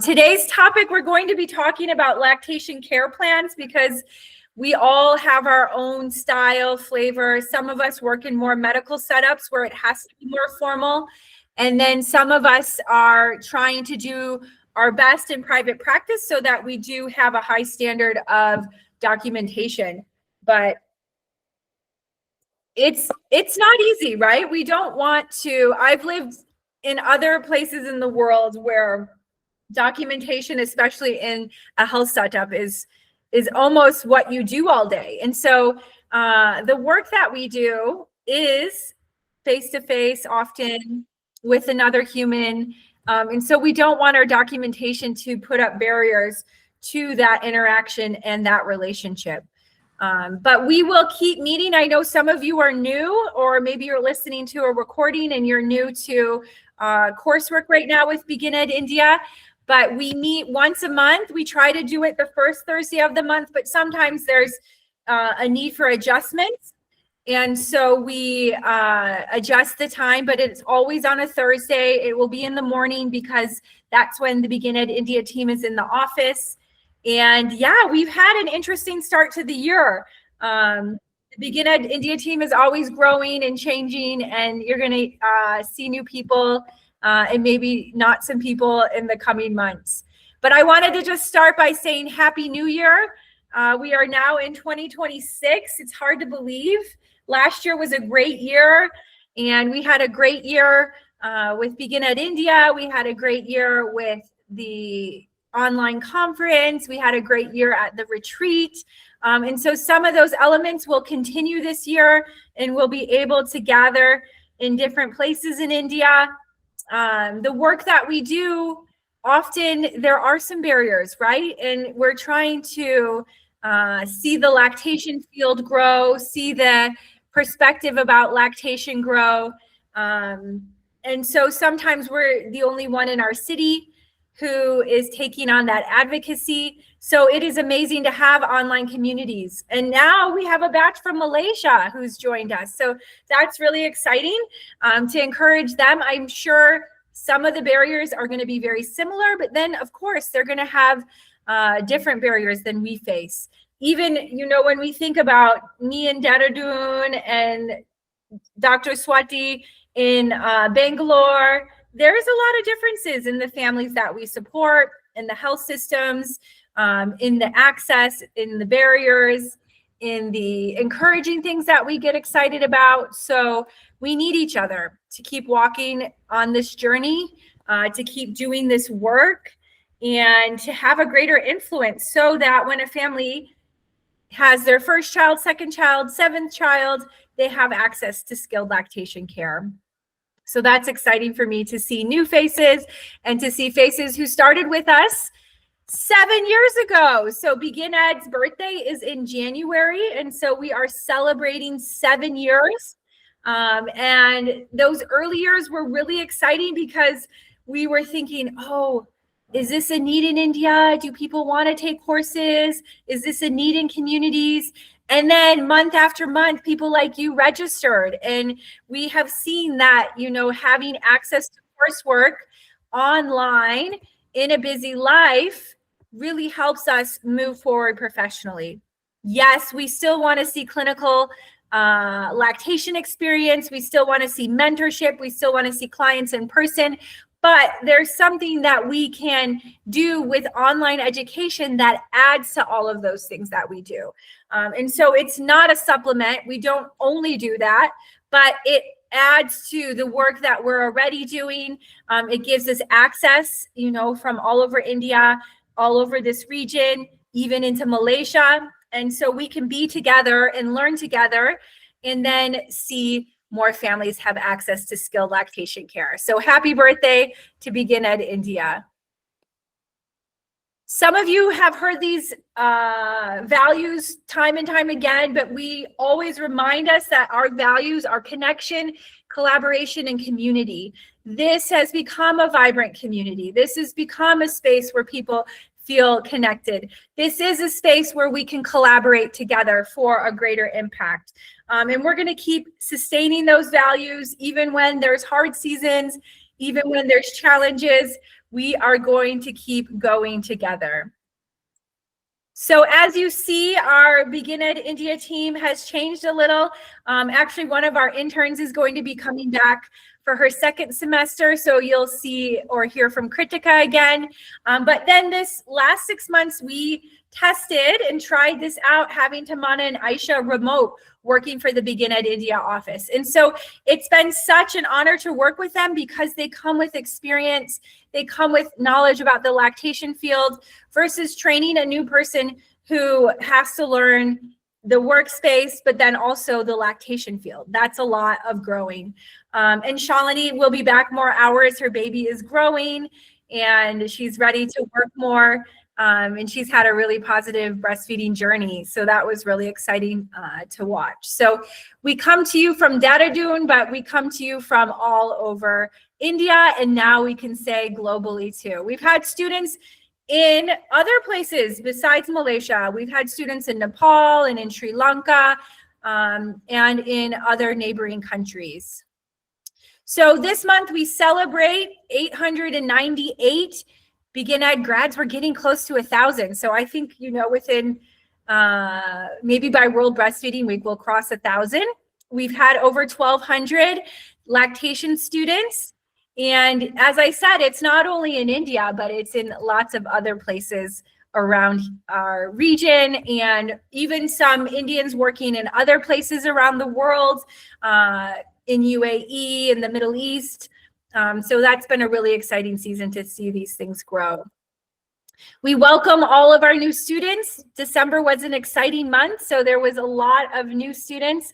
Today's topic, we're going to be talking about lactation care plans because we all have our own style, flavor. Some of us work in more medical setups where it has to be more formal. And then some of us are trying to do our best in private practice so that we do have a high standard of documentation. But it's not easy, right? We don't want to. I've lived in other places in the world where documentation, especially in a health setup, is almost what you do all day. And so the work that we do is face-to-face, often with another human. And so we don't want our documentation to put up barriers to that interaction and that relationship. But we will keep meeting. I know some of you are new, or maybe you're listening to a recording and you're new to coursework right now with Begin Ed India. But we meet once a month. We try to do it the first Thursday of the month, but sometimes there's a need for adjustments. And so we adjust the time, but it's always on a Thursday. It will be in the morning because that's when the Begin Ed India team is in the office. And yeah, we've had an interesting start to the year. The Begin Ed India team is always growing and changing, and you're going to see new people and maybe not some people in the coming months. But I wanted to just start by saying Happy New Year. We are now in 2026. It's hard to believe. Last year was a great year, and we had a great year with Begin Ed India. We had a great year with the online conference. We had a great year at the retreat. And so some of those elements will continue this year, and we'll be able to gather in different places in India. The work that we do, often there are some barriers, right? And we're trying to see the lactation field grow, see the perspective about lactation grow. And so sometimes we're the only one in our city who is taking on that advocacy. So it is amazing to have online communities. And now we have a batch from Malaysia who's joined us. So that's really exciting to encourage them. I'm sure some of the barriers are going to be very similar, but then of course they're going to have different barriers than we face. Even, when we think about me in Dehradun and Dr. Swati in Bangalore, there's a lot of differences in the families that we support, in the health systems, in the access, in the barriers, in the encouraging things that we get excited about. So we need each other to keep walking on this journey, to keep doing this work, and to have a greater influence so that when a family has their first child, second child, seventh child, they have access to skilled lactation care. So that's exciting for me to see new faces and to see faces who started with us 7 years ago. So Begin Ed's birthday is in January. And so we are celebrating 7 years. And those early years were really exciting because we were thinking, is this a need in India? Do people want to take courses? Is this a need in communities? And then month after month, people like you registered. And we have seen that, having access to coursework online in a busy life really helps us move forward professionally. Yes, we still want to see clinical lactation experience. We still want to see mentorship. We still want to see clients in person. But there's something that we can do with online education that adds to all of those things that we do. And so it's not a supplement. We don't only do that, but it adds to the work that we're already doing. It gives us access, from all over India, all over this region, even into Malaysia. And so we can be together and learn together and then see more families have access to skilled lactation care. So happy birthday to Begin Ed India. Some of you have heard these values time and time again, but we always remind us that our values are connection, collaboration, and community. This has become a vibrant community. This has become a space where people feel connected. This is a space where we can collaborate together for a greater impact. And we're going to keep sustaining those values even when there's hard seasons, even when there's challenges. we are going to keep going together. So as you see, our Begin Ed India team has changed a little. Actually, one of our interns is going to be coming back for her second semester. So you'll see or hear from Kritika again. But then this last 6 months, we tested and tried this out, having Tamana and Aisha remote working for the Begin Ed India office. And so it's been such an honor to work with them because they come with experience, they come with knowledge about the lactation field versus training a new person who has to learn the workspace, but then also the lactation field. That's a lot of growing. And Shalini will be back more hours. Her baby is growing and she's ready to work more. And she's had a really positive breastfeeding journey. So that was really exciting to watch. So we come to you from Dehradun, but we come to you from all over India. And now we can say globally too. We've had students in other places besides Malaysia. We've had students in Nepal and in Sri Lanka and in other neighboring countries. So this month we celebrate 898 Begin Ed grads. We're getting close to 1,000. So I think, you know, within maybe by World Breastfeeding Week, we'll cross 1,000. We've had over 1,200 lactation students. And as I said, it's not only in India, but it's in lots of other places around our region, and even some Indians working in other places around the world, in UAE, in the Middle East. So that's been a really exciting season to see these things grow. We welcome all of our new students. December was an exciting month, so there was a lot of new students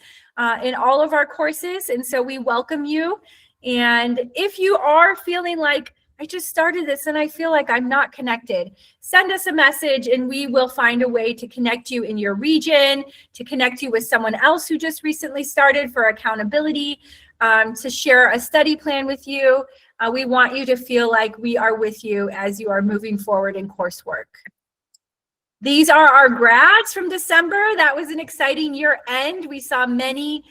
in all of our courses, and so we welcome you. And if you are feeling like, I just started this and I feel like I'm not connected, send us a message and we will find a way to connect you in your region, to connect you with someone else who just recently started for accountability, to share a study plan with you. We want you to feel like we are with you as you are moving forward in coursework. These are our grads from December. That was an exciting year end. We saw many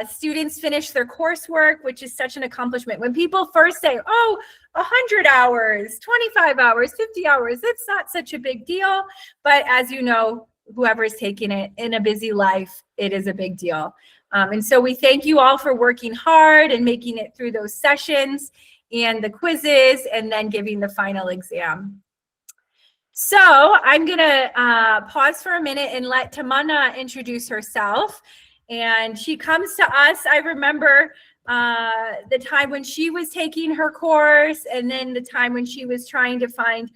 students finish their coursework, which is such an accomplishment. When people first say, oh, 100 hours, 25 hours, 50 hours, it's not such a big deal. But as you know, whoever's taking it in a busy life, it is a big deal. And so we thank you all for working hard and making it through those sessions and the quizzes and then giving the final exam. So I'm gonna pause for a minute and let Tamana introduce herself. And she comes to us, I remember the time when she was taking her course and then the time when she was trying to find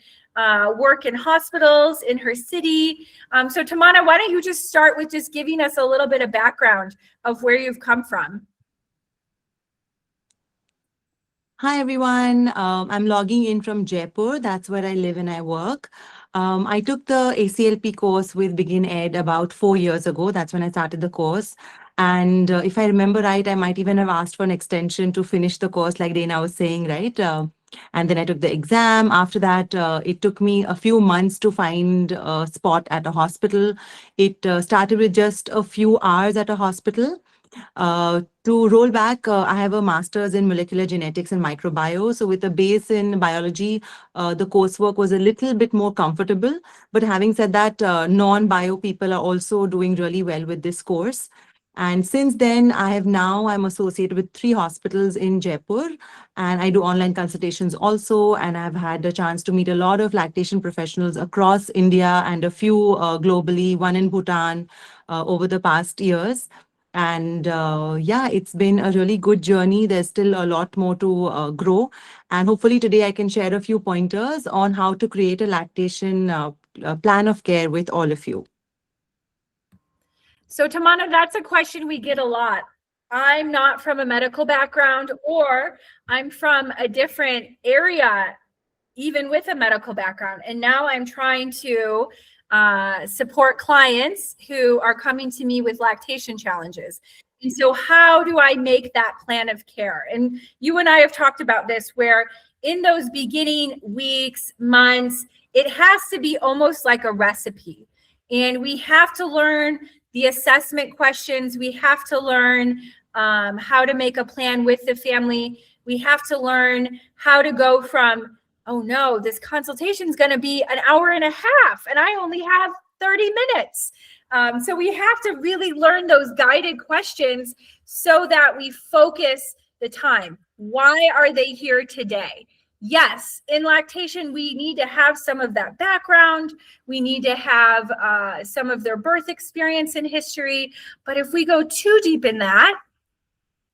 work in hospitals in her city. So Tamana, why don't you just start with just giving us a little bit of background of where you've come from. Hi, everyone. I'm logging in from Jaipur. That's where I live and I work. I took the ACLP course with Begin Ed about 4 years ago. That's when I started the course. And if I remember right, I might even have asked for an extension to finish the course, like Dana was saying, right? And then I took the exam. After that, it took me a few months to find a spot at a hospital. It started with just a few hours at a hospital. To roll back, I have a master's in molecular genetics and microbiome. So with a base in biology, the coursework was a little bit more comfortable. But having said that, non-bio people are also doing really well with this course. And since then, I'm associated with 3 hospitals in Jaipur, and I do online consultations also. And I've had a chance to meet a lot of lactation professionals across India and a few globally, one in Bhutan, over the past years. And yeah, it's been a really good journey. There's still a lot more to grow. And hopefully today I can share a few pointers on how to create a lactation plan of care with all of you. So Tamana, that's a question we get a lot. I'm not from a medical background, or I'm from a different area, even with a medical background. And now I'm trying to support clients who are coming to me with lactation challenges. And so how do I make that plan of care? And you and I have talked about this, where in those beginning weeks, months, it has to be almost like a recipe. And we have to learn the assessment questions. We have to learn how to make a plan with the family. We have to learn how to go from oh no, this consultation is going to be an hour and a half and I only have 30 minutes. So we have to really learn those guided questions so that we focus the time. Why are they here today? Yes, in lactation, we need to have some of that background. We need to have some of their birth experience and history. But if we go too deep in that,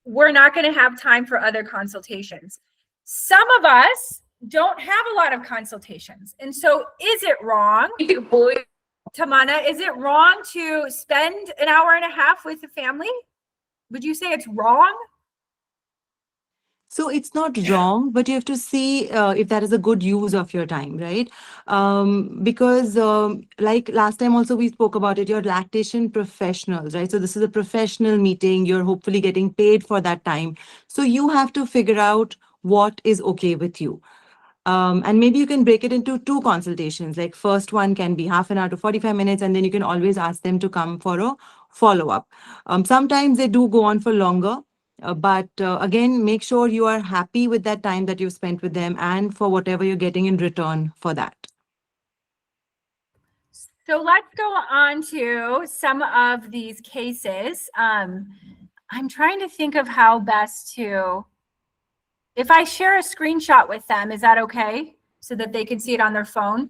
we're not going to have time for other consultations. Some of us don't have a lot of consultations. And so is it wrong, Tamana, is it wrong to spend an hour and a half with the family? Would you say it's wrong? So it's not wrong, but you have to see if that is a good use of your time, right? Because like last time also we spoke about it, you're lactation professionals, right? So this is a professional meeting. You're hopefully getting paid for that time. So you have to figure out what is okay with you. And maybe you can break it into 2 consultations. Like first one can be half an hour to 45 minutes, and then you can always ask them to come for a follow-up. Sometimes they do go on for longer. But again, make sure you are happy with that time that you've spent with them and for whatever you're getting in return for that. So let's go on to some of these cases. I'm trying to think of how best to, if I share a screenshot with them, is that okay? So that they can see it on their phone?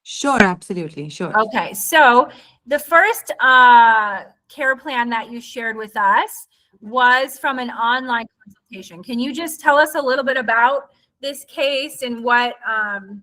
Sure, absolutely, sure. Okay, so the first care plan that you shared with us was from an online consultation. Can you just tell us a little bit about this case and what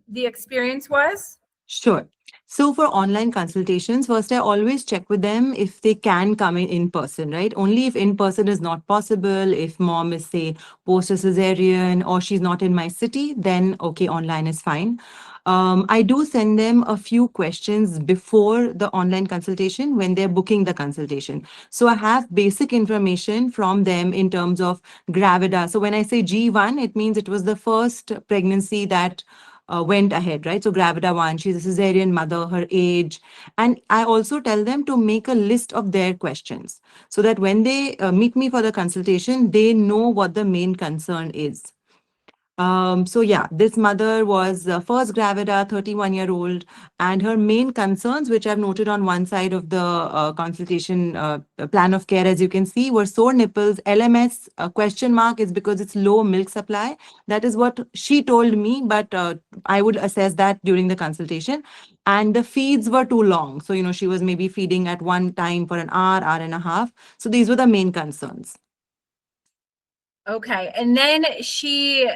the experience was? Sure. So for online consultations, first I always check with them if they can come in person, right? Only if in person is not possible, if mom is say post a cesarean or she's not in my city, then okay, online is fine. I do send them a few questions before the online consultation when they're booking the consultation. So I have basic information from them in terms of gravida. So when I say G1, it means it was the first pregnancy that went ahead, right? So gravida 1, she's a cesarean mother, her age. And I also tell them to make a list of their questions so that when they meet me for the consultation, they know what the main concern is. So yeah, this mother was first gravida, 31-year-old, and her main concerns, which I've noted on one side of the consultation plan of care, as you can see, were sore nipples. LMS question mark is because it's low milk supply. That is what she told me, but I would assess that during the consultation. And the feeds were too long. So, she was maybe feeding at one time for an hour, hour and a half. So these were the main concerns. Okay, and then she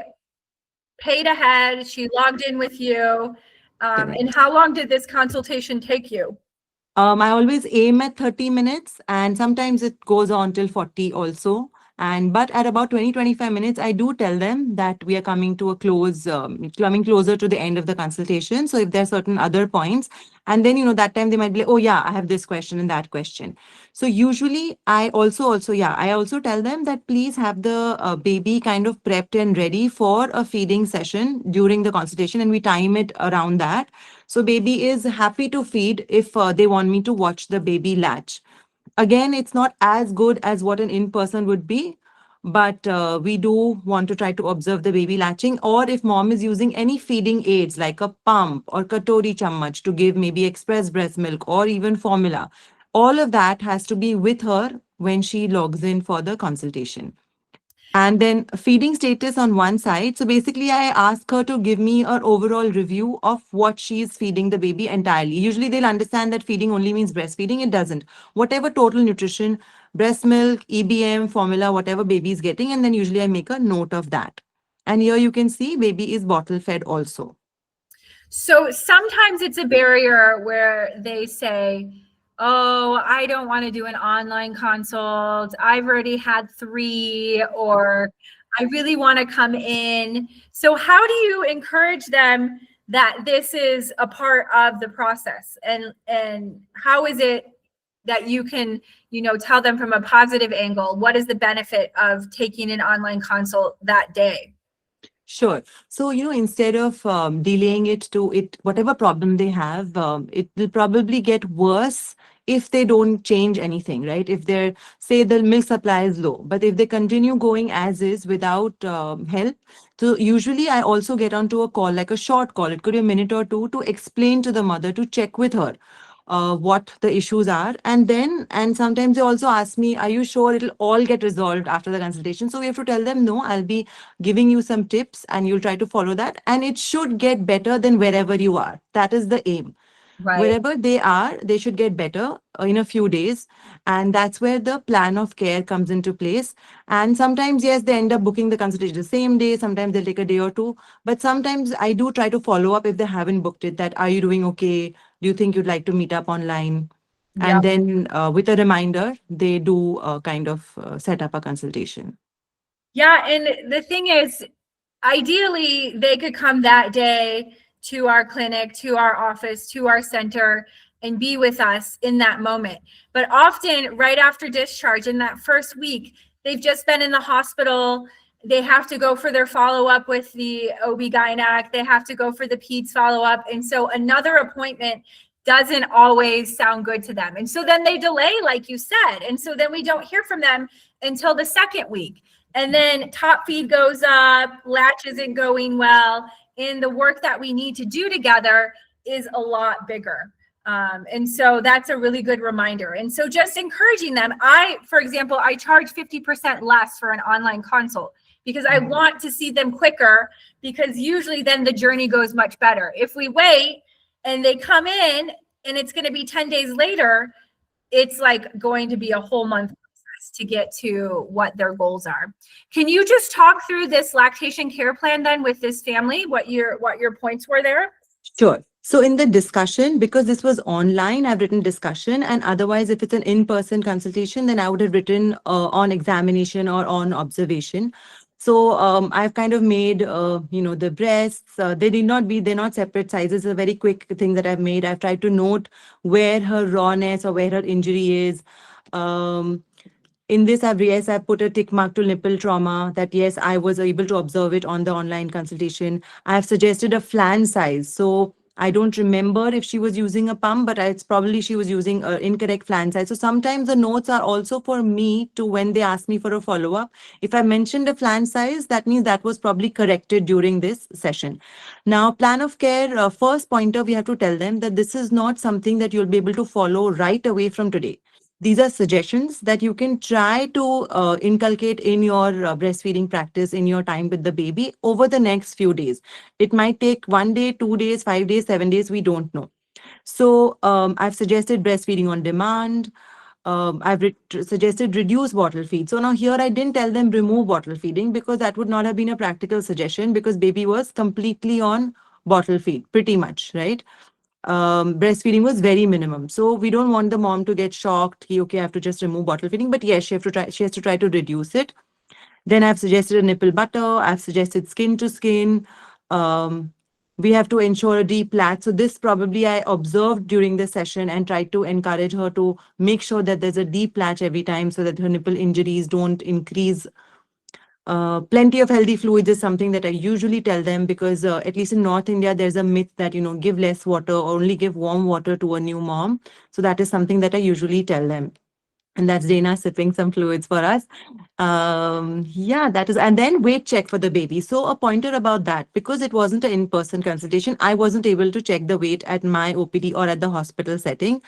paid ahead, she logged in with you. And how long did this consultation take you? I always aim at 30 minutes and sometimes it goes on till 40 also. But at about 20-25 minutes, I do tell them that we are coming to a close, coming closer to the end of the consultation. So if there are certain other points, and then, that time they might be like, oh yeah, I have this question and that question. So usually I also tell them that please have the baby kind of prepped and ready for a feeding session during the consultation, and we time it around that. So baby is happy to feed if they want me to watch the baby latch. Again, it's not as good as what an in-person would be, but we do want to try to observe the baby latching, or if mom is using any feeding aids like a pump or katori chammach to give maybe express breast milk or even formula. All of that has to be with her when she logs in for the consultation. And then feeding status on one side. So basically, I ask her to give me an overall review of what she's feeding the baby entirely. Usually they'll understand that feeding only means breastfeeding. It doesn't. Whatever total nutrition, breast milk, EBM, formula, whatever baby is getting. And then usually I make a note of that. And here you can see baby is bottle fed also. So sometimes it's a barrier where they say, oh, I don't want to do an online consult. I've already had 3, or I really want to come in. So how do you encourage them that this is a part of the process? And how is it that you can, tell them from a positive angle, what is the benefit of taking an online consult that day? Sure. So, instead of delaying it to whatever problem they have, it will probably get worse if they don't change anything, right? If they're, say the milk supply is low, but if they continue going as is without help, so usually I also get onto a call, like a short call. It could be a minute or two to explain to the mother, to check with her what the issues are. And sometimes they also ask me, are you sure it'll all get resolved after the consultation? So we have to tell them, no, I'll be giving you some tips and you'll try to follow that. And it should get better than wherever you are. That is the aim. Right. Wherever they are, they should get better in a few days. And that's where the plan of care comes into place. And sometimes, yes, they end up booking the consultation the same day. Sometimes they'll take a day or two. But sometimes I do try to follow up if they haven't booked it, that are you doing okay? Do you think you'd like to meet up online? Yeah. And then with a reminder, they do kind of set up a consultation. Yeah. And the thing is, ideally, they could come that day to our clinic, to our office, to our center, and be with us in that moment. But often, right after discharge, in that first week, they've just been in the hospital. They have to go for their follow up with the OB-GYN. They have to go for the PEDS follow up. And so another appointment doesn't always sound good to them. And so then they delay, like you said. And so then we don't hear from them until the second week. And then top feed goes up, latch isn't going well, and the work that we need to do together is a lot bigger. And so that's a really good reminder. And so just encouraging them. For example, I charge 50% less for an online consult because I want to see them quicker, because usually then the journey goes much better. If we wait and they come in and it's going to be 10 days later, it's like going to be a whole month to get to what their goals are. Can you just talk through this lactation care plan then with this family, what your points were there? Sure. So in the discussion, because this was online, I've written discussion, and otherwise if it's an in-person consultation, then I would have written on examination or on observation. So I've kind of made, the breasts, they're not separate sizes. It's a very quick thing that I've made. I've tried to note where her rawness or where her injury is. In this, I've put a tick mark to nipple trauma, that yes, I was able to observe it on the online consultation. I have suggested a flange size. So I don't remember if she was using a pump, but it's probably she was using an incorrect flange size. So sometimes the notes are also for me to, when they ask me for a follow-up, if I mentioned a flange size, that means that was probably corrected during this session. Now, plan of care, first pointer, we have to tell them that this is not something that you'll be able to follow right away from today. These are suggestions that you can try to inculcate in your breastfeeding practice in your time with the baby over the next few days. It might take 1 day, 2 days, 5 days, 7 days, we don't know. So I've suggested breastfeeding on demand. I've suggested reduce bottle feed. So now here I didn't tell them remove bottle feeding, because that would not have been a practical suggestion, because baby was completely on bottle feed, pretty much, right? Breastfeeding was very minimum. So we don't want the mom to get shocked. Okay, I have to just remove bottle feeding. But yes, she has to try to reduce it. Then I've suggested a nipple butter. I've suggested skin to skin. We have to ensure a deep latch. So this probably I observed during the session and tried to encourage her to make sure that there's a deep latch every time, so that her nipple injuries don't increase. Plenty of healthy fluids is something that I usually tell them, because at least in North India, there's a myth that, give less water or only give warm water to a new mom. So that is something that I usually tell them. And that's Dana sipping some fluids for us. Yeah, that is. And then weight check for the baby. So a pointer about that, because it wasn't an in-person consultation, I wasn't able to check the weight at my OPD or at the hospital setting,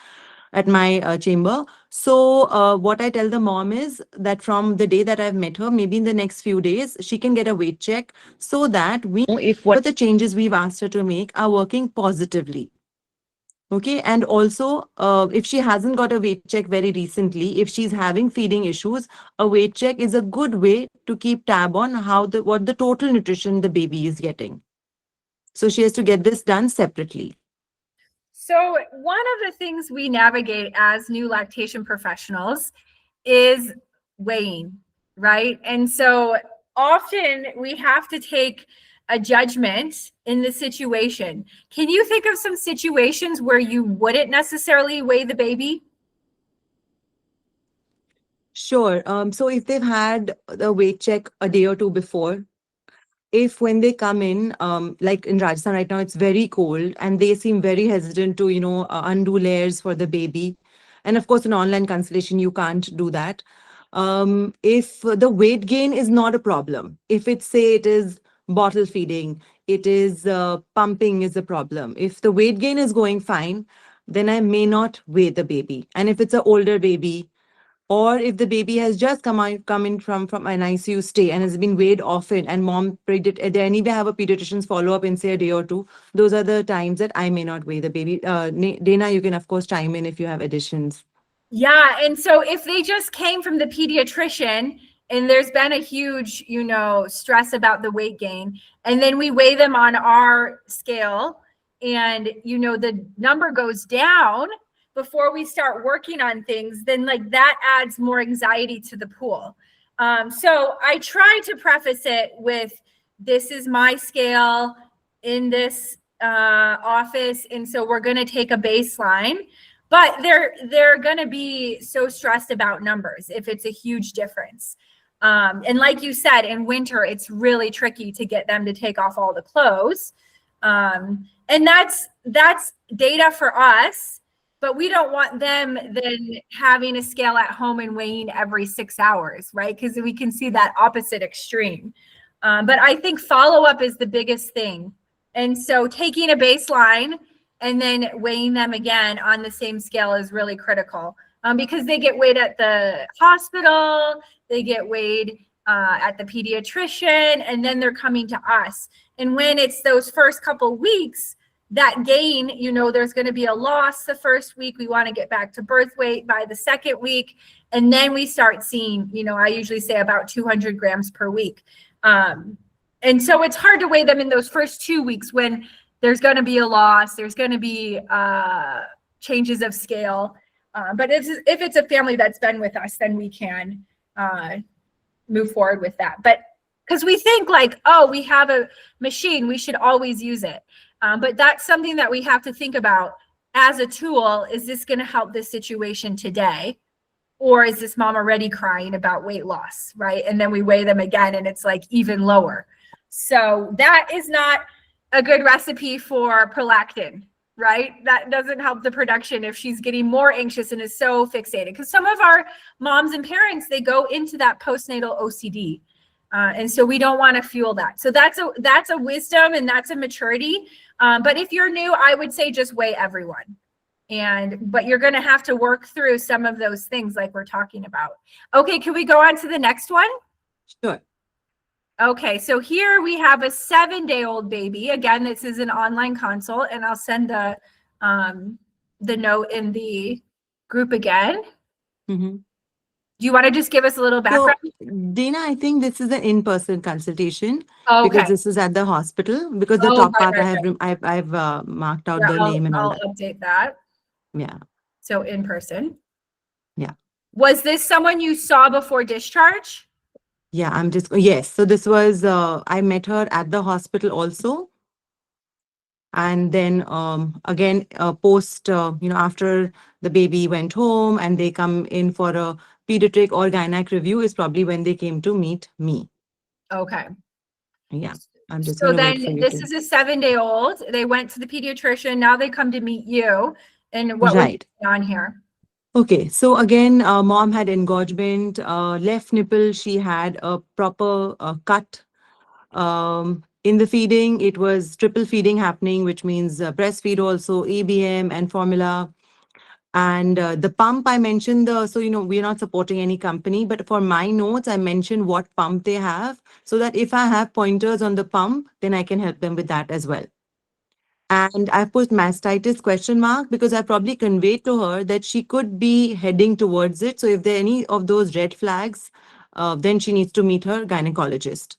at my chamber. So what I tell the mom is that from the day that I've met her, maybe in the next few days, she can get a weight check, so that we know if what the changes we've asked her to make are working positively. Okay. And also, if she hasn't got a weight check very recently, if she's having feeding issues, a weight check is a good way to keep tab on what the total nutrition the baby is getting. So she has to get this done separately. So one of the things we navigate as new lactation professionals is weighing, right? And so often we have to take a judgment in the situation. Can you think of some situations where you wouldn't necessarily weigh the baby? Sure. So if they've had the weight check a day or two before, if when they come in, like in Rajasthan right now, it's very cold and they seem very hesitant to, undo layers for the baby. And of course, an online consultation, you can't do that. If the weight gain is not a problem, if it's say it is bottle feeding, it is pumping is a problem. If the weight gain is going fine, then I may not weigh the baby. And if it's an older baby, or if the baby has just come in from an ICU stay and has been weighed often, and mom they anyway have a pediatrician's follow up in say a day or two, those are the times that I may not weigh the baby. Dana, you can of course chime in if you have additions. Yeah. And so if they just came from the pediatrician and there's been a huge, stress about the weight gain, and then we weigh them on our scale and, the number goes down before we start working on things, then like that adds more anxiety to the pool. So I try to preface it with, this is my scale in this office. And so we're going to take a baseline. But they're going to be so stressed about numbers if it's a huge difference. And like you said, in winter, it's really tricky to get them to take off all the clothes. And that's data for us, but we don't want them then having a scale at home and weighing every 6 hours, right? Because we can see that opposite extreme. But I think follow-up is the biggest thing. And so taking a baseline and then weighing them again on the same scale is really critical, because they get weighed at the hospital, they get weighed at the pediatrician, and then they're coming to us. And when it's those first couple weeks, that gain, there's going to be a loss the first week. We want to get back to birth weight by the second week. And then we start seeing, I usually say about 200 grams per week. And so it's hard to weigh them in those first 2 weeks when there's going to be a loss, there's going to be changes of scale. But if it's a family that's been with us, then we can move forward with that. But because we think like, oh, we have a machine, we should always use it. But that's something that we have to think about as a tool. Is this going to help this situation today? Or is this mom already crying about weight loss, right? And then we weigh them again and it's like even lower. So that is not a good recipe for prolactin, right? That doesn't help the production if she's getting more anxious and is so fixated. Because some of our moms and parents, they go into that postnatal OCD. And so we don't want to fuel that. So that's a wisdom and that's a maturity. But if you're new, I would say just weigh everyone. But you're going to have to work through some of those things like we're talking about. Okay, can we go on to the next one? Sure. Okay, so here we have a 7-day-old baby. Again, this is an online consult, and I'll send the note in the group again. Mm-hmm. Do you want to just give us a little background? So, Dana, I think this is an in-person consultation Okay. because this is at the hospital. Because the top part I've marked out the name and all that. I'll update that. Yeah. So in person. Yeah. Was this someone you saw before discharge? Yeah, yes. So this was, I met her at the hospital also. And then again, post, after the baby went home and they come in for a pediatric or gynec review is probably when they came to meet me. Okay. Yeah. I'm just So gonna wait for then you this to- is a 7-day-old. They went to the pediatrician. Now they come to meet you. And what was on here? Okay, so again, mom had engorgement, left nipple, she had a proper cut. In the feeding, it was triple feeding happening, which means breastfeed also, ABM and formula. And the pump I mentioned, we're not supporting any company, but for my notes, I mentioned what pump they have so that if I have pointers on the pump, then I can help them with that as well. And I put mastitis question mark because I probably conveyed to her that she could be heading towards it. So if there are any of those red flags, then she needs to meet her gynecologist.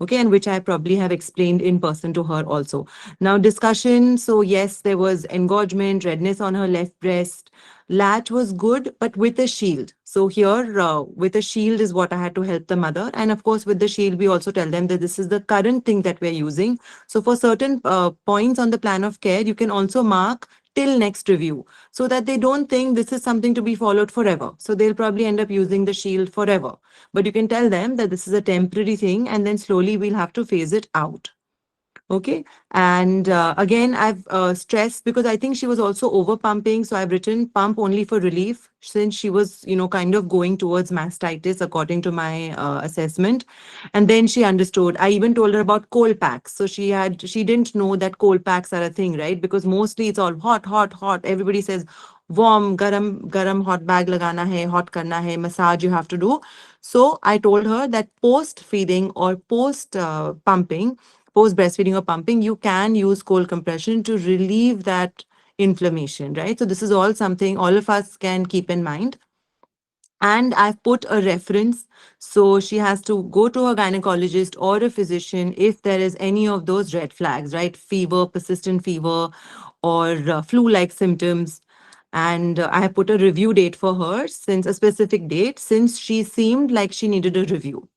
Okay, and which I probably have explained in person to her also. Now discussion, so yes, there was engorgement, redness on her left breast. Latch was good, but with a shield. So here, with a shield is what I had to help the mother. And of course, with the shield, we also tell them that this is the current thing that we're using. So for certain points on the plan of care, you can also mark till next review so that they don't think this is something to be followed forever. So they'll probably end up using the shield forever. But you can tell them that this is a temporary thing and then slowly we'll have to phase it out. Okay. And again, I've stressed because I think she was also over pumping. So I've written pump only for relief since she was, kind of going towards mastitis according to my assessment. And then she understood. I even told her about cold packs. So she didn't know that cold packs are a thing, right? Because mostly it's all hot, hot, hot. Everybody says warm, garam, hot bag lagana hai, hot karna hai, massage you have to do. So I told her that post feeding or post pumping, post breastfeeding or pumping, you can use cold compression to relieve that inflammation, right? So this is all something all of us can keep in mind. And I've put a reference. So she has to go to a gynecologist or a physician if there is any of those red flags, right? Fever, persistent fever, or flu-like symptoms. And I have put a review date for her, since a specific date, since she seemed like she needed a review.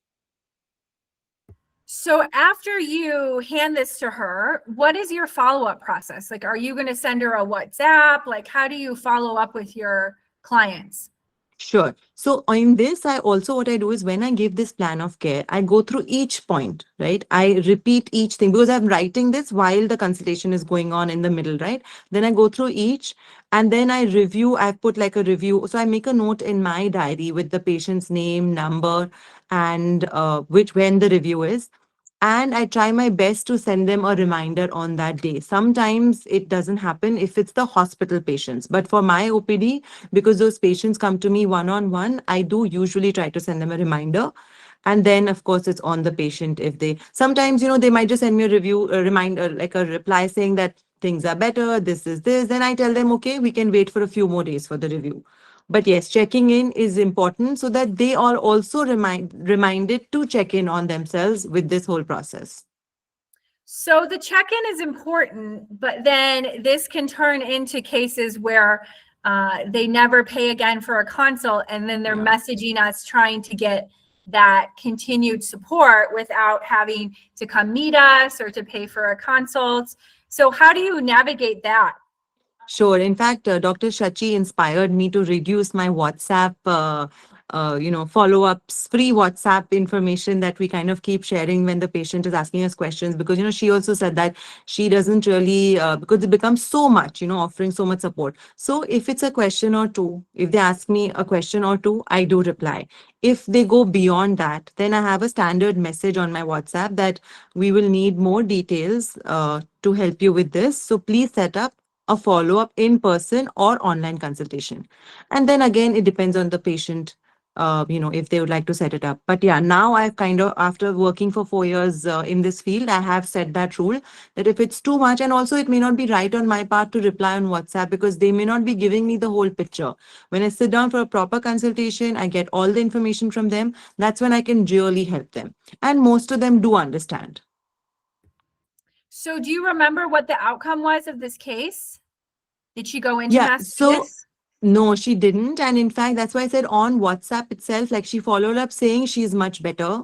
So after you hand this to her, what is your follow-up process? Like, are you going to send her a WhatsApp? Like, how do you follow up with your clients? Sure. So in this, what I do is when I give this plan of care, I go through each point, right? I repeat each thing because I'm writing this while the consultation is going on in the middle, right? Then I go through each and then I review. I've put like a review. So I make a note in my diary with the patient's name, number, and when the review is. And I try my best to send them a reminder on that day. Sometimes it doesn't happen if it's the hospital patients. But for my OPD, because those patients come to me one-on-one, I do usually try to send them a reminder. And then, of course, it's on the patient if they sometimes, they might just send me a review, a reminder, like a reply saying that things are better, this is this. Then I tell them, okay, we can wait for a few more days for the review. But yes, checking in is important so that they are also reminded to check in on themselves with this whole process. So the check-in is important, but then this can turn into cases where they never pay again for a consult, and then they're messaging us trying to get that continued support without having to come meet us or to pay for a consult. So how do you navigate that? Sure. In fact, Dr. Shachi inspired me to reduce my WhatsApp, follow-ups, free WhatsApp information that we kind of keep sharing when the patient is asking us questions. Because, she also said that she doesn't really, because it becomes so much, offering so much support. So if it's a question or two, if they ask me a question or two, I do reply. If they go beyond that, then I have a standard message on my WhatsApp that we will need more details to help you with this. So please set up a follow-up in person or online consultation. And then again, it depends on the patient, if they would like to set it up. But yeah, now I've kind of, after working for 4 years in this field, I have set that rule that if it's too much, and also it may not be right on my part to reply on WhatsApp because they may not be giving me the whole picture. When I sit down for a proper consultation, I get all the information from them. That's when I can really help them. And most of them do understand. So do you remember what the outcome was of this case? Did she go into Yeah, so mastitis? no, she didn't. And in fact, that's why I said on WhatsApp itself, like she followed up saying she's much better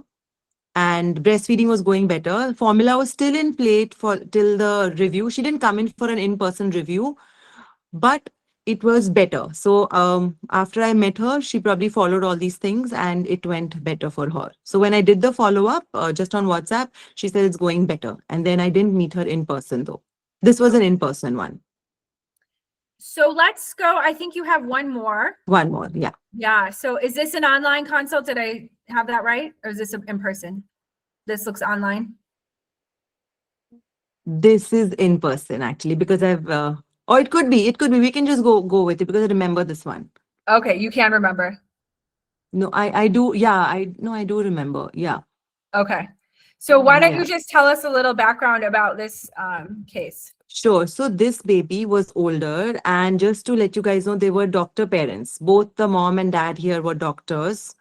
and breastfeeding was going better. Formula was still in plate for till the review. She didn't come in for an in-person review, but it was better. So after I met her, she probably followed all these things and it went better for her. So when I did the follow-up just on WhatsApp, she said it's going better. And then I didn't meet her in person though. This was an in-person one. So let's go. I think you have one more. One more, yeah. Yeah. So is this an online consult? Did I have that right? Or is this in person? This looks online. This is in person actually because or it could be. We can just go with it because I remember this one. Okay, you can remember. No, I do. Yeah, I do remember. Yeah. Okay. So why don't Yeah. you just tell us a little background about this case? Sure. So this baby was older, and just to let you guys know, they were doctor parents. Both the mom and dad here were doctors.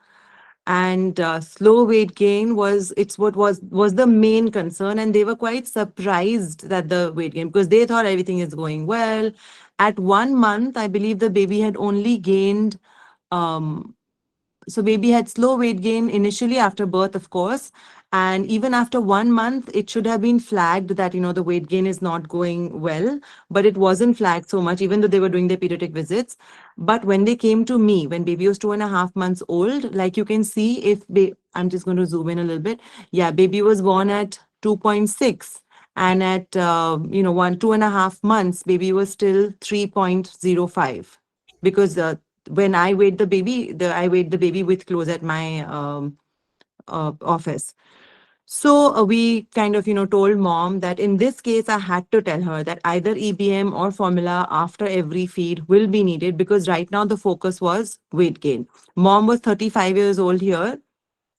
And slow weight gain it's what was the main concern, and they were quite surprised that the weight gain, because they thought everything is going well. At 1 month, I believe the baby had only gained so baby had slow weight gain initially after birth, of course. And even after 1 month, it should have been flagged that, the weight gain is not going well, but it wasn't flagged so much, even though they were doing their pediatric visits. But when they came to me, when baby was 2.5 months old, like you can see, I'm just going to zoom in a little bit. Yeah, baby was born at 2.6. And at 2.5 months, baby was still 3.05, because when I weighed the baby, I weighed the baby with clothes at my office. So we kind of, told mom that in this case, I had to tell her that either EBM or formula after every feed will be needed, because right now the focus was weight gain. Mom was 35 years old here,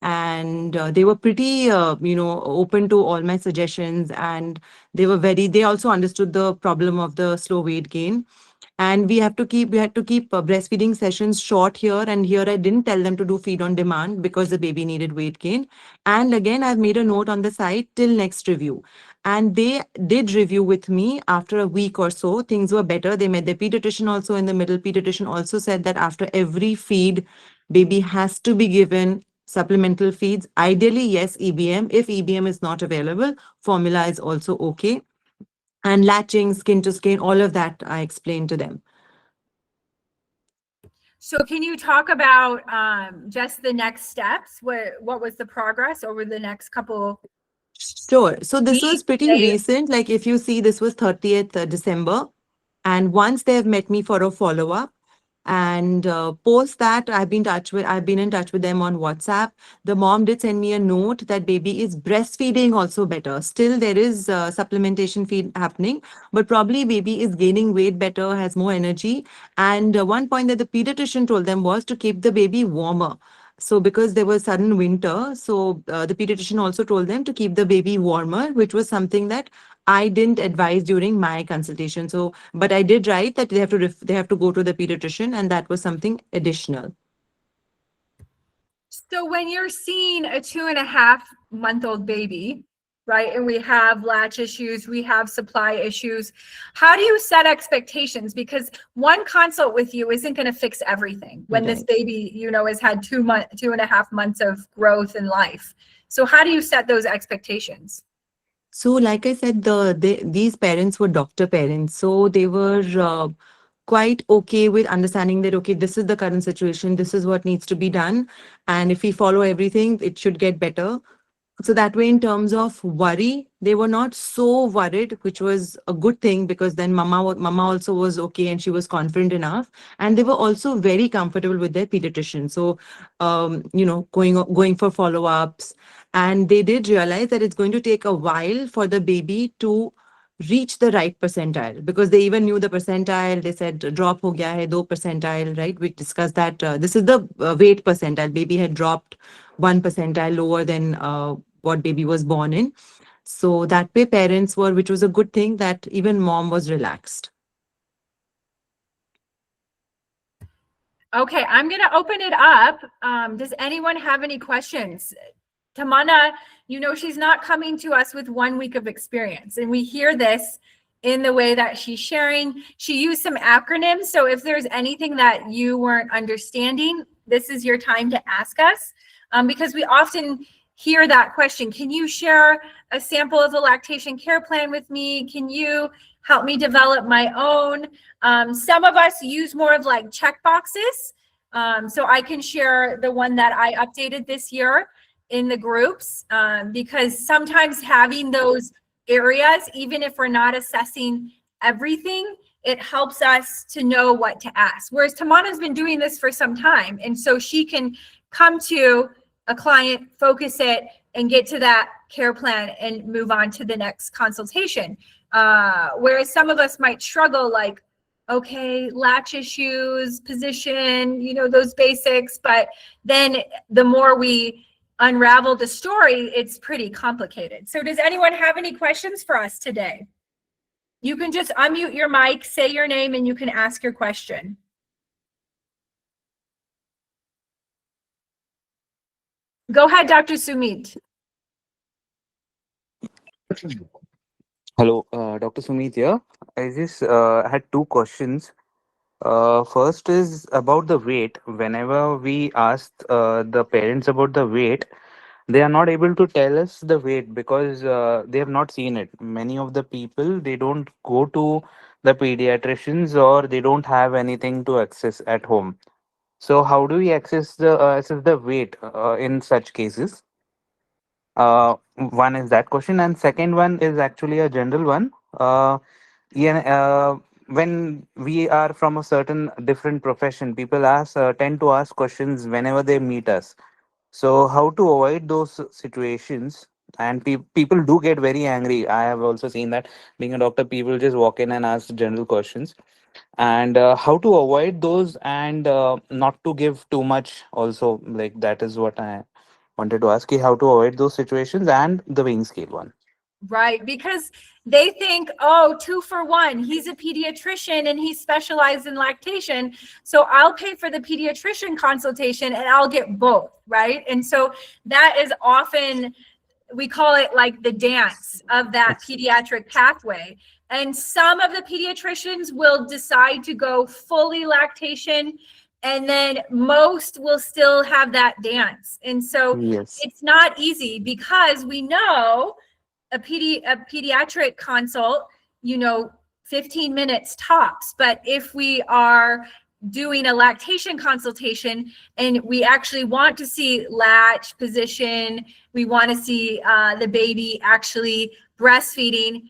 and they were pretty, open to all my suggestions, and they also understood the problem of the slow weight gain. And we had to keep breastfeeding sessions short here, and here I didn't tell them to do feed on demand because the baby needed weight gain. And again, I've made a note on the site till next review, and they did review with me after a week or so. Things were better. They met their pediatrician also in the middle. Pediatrician also said that after every feed, baby has to be given supplemental feeds, ideally yes, EBM. If EBM is not available, formula is also okay. And latching, skin to skin, all of that I explained to them. So can you talk about just the next steps? What was the progress over the next couple Sure. So this was weeks, pretty days? recent. Like if you see, this was 30th December. And once they have met me for a follow-up, and post that, I've been in touch with them on WhatsApp. The mom did send me a note that baby is breastfeeding also better. Still, there is supplementation feed happening, but probably baby is gaining weight better, has more energy. And one point that the pediatrician told them was to keep the baby warmer. So because there was sudden winter, so the pediatrician also told them to keep the baby warmer, which was something that I didn't advise during my consultation. So, but I did write that they have to go to the pediatrician, and that was something additional. So when you're seeing a 2.5-month-old baby, right, and we have latch issues, we have supply issues, how do you set expectations? Because one consult with you isn't going to fix everything when this Right. baby, has had 2.5 months of growth in life. So how do you set those expectations? So, like I said, these parents were doctor parents, so they were quite okay with understanding that okay, this is the current situation, this is what needs to be done, and if we follow everything, it should get better. So that way, in terms of worry, they were not so worried, which was a good thing, because then mama also was okay and she was confident enough, and they were also very comfortable with their pediatrician. So, going for follow ups, and they did realize that it's going to take a while for the baby to reach the right percentile, because they even knew the percentile. They said drop ho gaya hai, do percentile, right? We discussed that. This is the weight percentile. Baby had dropped 1 percentile lower than what baby was born in. So that way parents were, which was a good thing, that even mom was relaxed. Okay, I'm going to open it up. Does anyone have any questions? Tamana, she's not coming to us with 1 week of experience, and we hear this in the way that she's sharing. She used some acronyms. So if there's anything that you weren't understanding, this is your time to ask us, because we often hear that question. Can you share a sample of a lactation care plan with me? Can you help me develop my own? Some of us use more of like check boxes. So I can share the one that I updated this year in the groups, because sometimes having those areas, even if we're not assessing everything, it helps us to know what to ask. Whereas Tamana's been doing this for some time, and so she can come to a client, focus it, and get to that care plan and move on to the next consultation. Whereas some of us might struggle, like, okay, latch issues, position, those basics, but then the more we unravel the story, it's pretty complicated. So does anyone have any questions for us today? You can just unmute your mic, say your name, and you can ask your question. Go ahead, Dr. Sumit. Hello, Dr. Sumit here. I just had two questions. First is about the weight. Whenever we ask the parents about the weight, they are not able to tell us the weight because they have not seen it. Many of the people, they don't go to the pediatricians, or they don't have anything to access at home. So how do we access the weight in such cases? One is that question, and second one is actually a general one. Yeah, when we are from a certain different profession, people tend to ask questions whenever they meet us. So, how to avoid those situations? And people do get very angry. I have also seen that being a doctor, people just walk in and ask general questions. And how to avoid those and not to give too much, also, like that is what I wanted to ask you, how to avoid those situations and the weighing scale one. Right, because they think, oh, 2 for 1. He's a pediatrician and he's specialized in lactation. So I'll pay for the pediatrician consultation and I'll get both, right? And so that is often, we call it like the dance of that pediatric pathway. And some of the pediatricians will decide to go fully lactation, and then most will still have that dance. And so Yes. it's not easy because we know a pediatric consult, 15 minutes tops. But if we are doing a lactation consultation and we actually want to see latch position, we want to see the baby actually breastfeeding,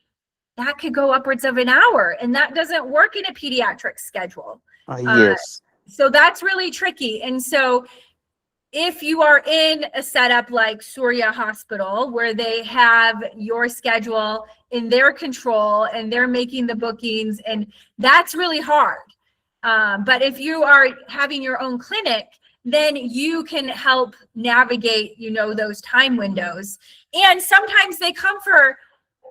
that could go upwards of an hour, and that doesn't work in a pediatric schedule. Yes. So that's really tricky. And so if you are in a setup like Surya Hospital, where they have your schedule in their control and they're making the bookings, and that's really hard. But if you are having your own clinic, then you can help navigate, those time windows. And sometimes they come for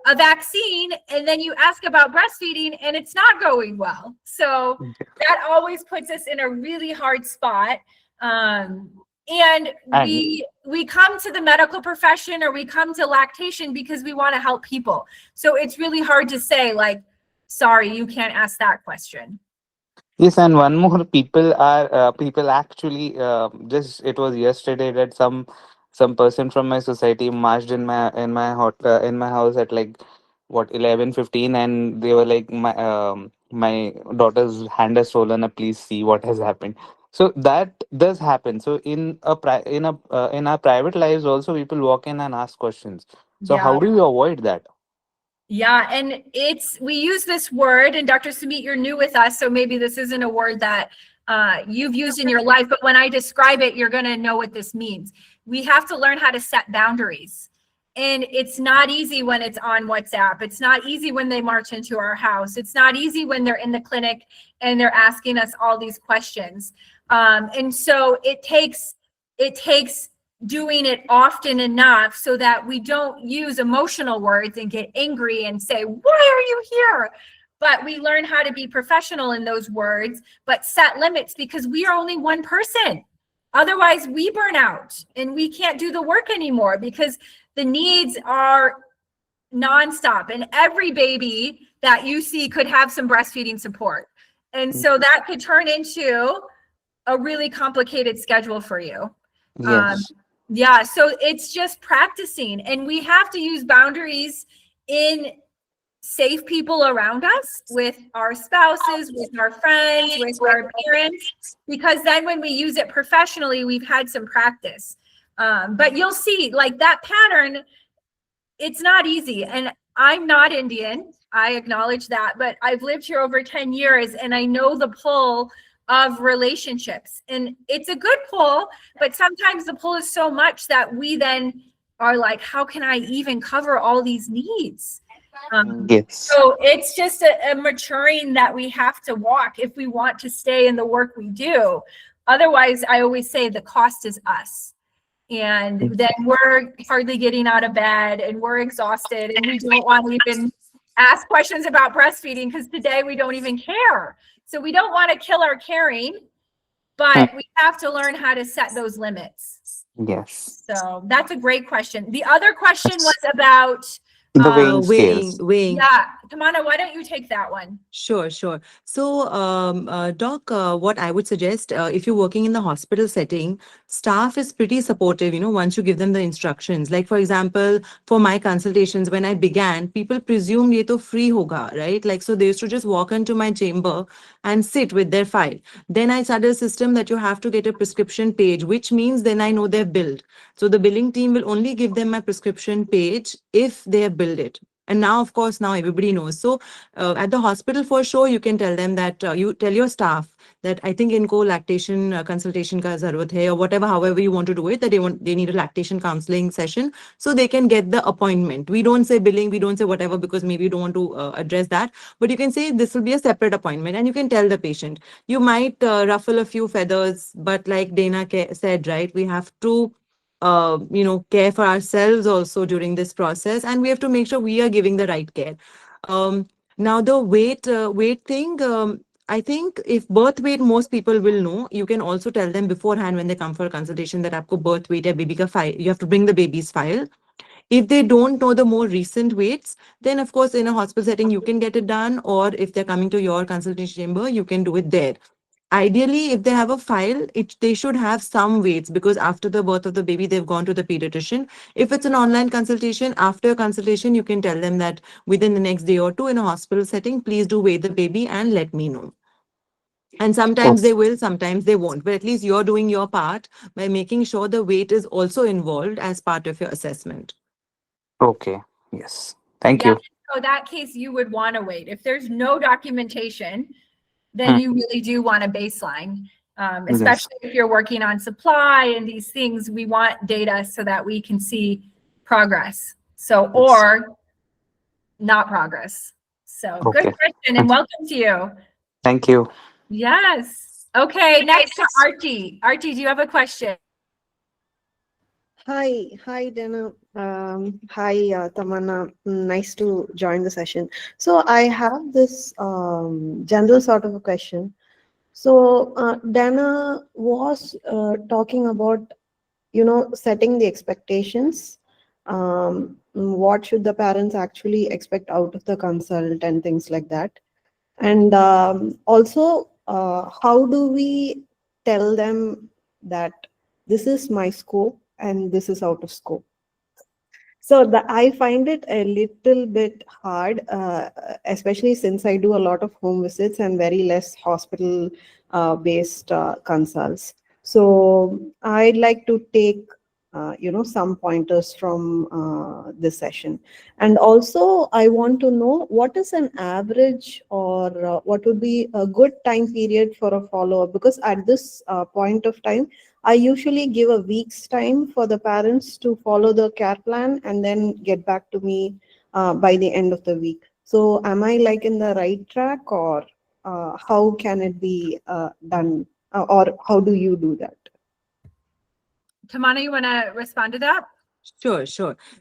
a vaccine and then you ask about breastfeeding and it's not going well. So that always puts us in a really hard spot. And we come to the medical profession, or we come to lactation because we want to help people. So it's really hard to say, like, sorry, you can't ask that question. Yes, and one more, people actually, just it was yesterday that some person from my society marched in my house at like what 11:15, and they were like, my daughter's hand has swollen up, please see what has happened. So that does happen. So in our private lives also, people walk in and ask questions. So Yeah. how do you avoid that? Yeah, and we use this word, and Dr. Sumit, you're new with us, so maybe this isn't a word that you've used in your life, but when I describe it, you're going to know what this means. We have to learn how to set boundaries. And it's not easy when it's on WhatsApp. It's not easy when they march into our house. It's not easy when they're in the clinic and they're asking us all these questions. And so it takes doing it often enough so that we don't use emotional words and get angry and say, why are you here? But we learn how to be professional in those words, but set limits, because we are only one person. Otherwise, we burn out and we can't do the work anymore because the needs are nonstop. And every baby that you see could have some breastfeeding support. And so that could turn into a really complicated schedule for you. Yes. Yeah, so it's just practicing, and we have to use boundaries in safe people around us, with our spouses, with our friends, with our parents, because then when we use it professionally, we've had some practice. But you'll see, like, that pattern, it's not easy. And I'm not Indian, I acknowledge that, but I've lived here over 10 years and I know the pull of relationships, and it's a good pull, but sometimes the pull is so much that we then are like, how can I even cover all these needs? Yes. So it's just a maturing that we have to walk if we want to stay in the work we do. Otherwise, I always say the cost is us. And then we're hardly getting out of bed and we're exhausted and we don't want to even ask questions about breastfeeding because today we don't even care. So we don't want to kill our caring, but we have to learn how to set those limits. Yes. So that's a great question. The other question was about The weighing scales. Weighing. yeah, Tamana, why don't you take that one? Sure, sure. So, Doc, what I would suggest, if you're working in the hospital setting, staff is pretty supportive, once you give them the instructions. Like, for example, for my consultations, when I began, people presumed ye to free hoga, right? Like, so they used to just walk into my chamber and sit with their file. Then I started a system that you have to get a prescription page, which means then I know they're billed. So the billing team will only give them my prescription page if they have billed it. And now, of course, now everybody knows. So at the hospital, for sure, you can tell them that you tell your staff that I think इनको lactation consultation का जरूरत है, or whatever, however you want to do it, that they need a lactation counseling session so they can get the appointment. We don't say billing, we don't say whatever, because maybe you don't want to address that, but you can say this will be a separate appointment, and you can tell the patient. You might ruffle a few feathers, but like Dana said, right, we have to care for ourselves also during this process, and we have to make sure we are giving the right care. Now the weight thing, I think if birth weight, most people will know. You can also tell them beforehand when they come for a consultation that आपको birth weight है baby का file. You have to bring the baby's file. If they don't know the more recent weights, then of course in a hospital setting you can get it done, or if they're coming to your consultation chamber, you can do it there. Ideally, if they have a file, they should have some weights, because after the birth of the baby, they've gone to the pediatrician. If it's an online consultation, after a consultation, you can tell them that within the next day or two in a hospital setting, please do weigh the baby and let me know. And sometimes they will, sometimes they won't. But at least you're doing your part by making sure the weight is also involved as part of your assessment. Okay. Yes. Thank Yeah, you. so that case, you would want to wait. If there's no documentation, then you really do want a baseline, especially if you're working on supply and these things. We want data so that we can see progress. So, or not progress. So good Okay. question, and welcome to you. Thank you. Yes. Okay, next to Arti. Arti, do you have a question? Hi, Dana. Hi, Tamanna. Nice to join the session. So I have this general sort of a question. So Dana was talking about, setting the expectations. What should the parents actually expect out of the consult and things like that? And also, how do we tell them that this is my scope and this is out of scope? So I find it a little bit hard, especially since I do a lot of home visits and very less hospital based consults. So I'd like to take some pointers from this session. And also I want to know what is an average, or what would be a good time period for a follow-up, because at this point of time I usually give a week's time for the parents to follow the care plan and then get back to me by the end of the week. So am I like in the right track, or how can it be done, or how do you do that? Tamana, you want to respond to that? Sure.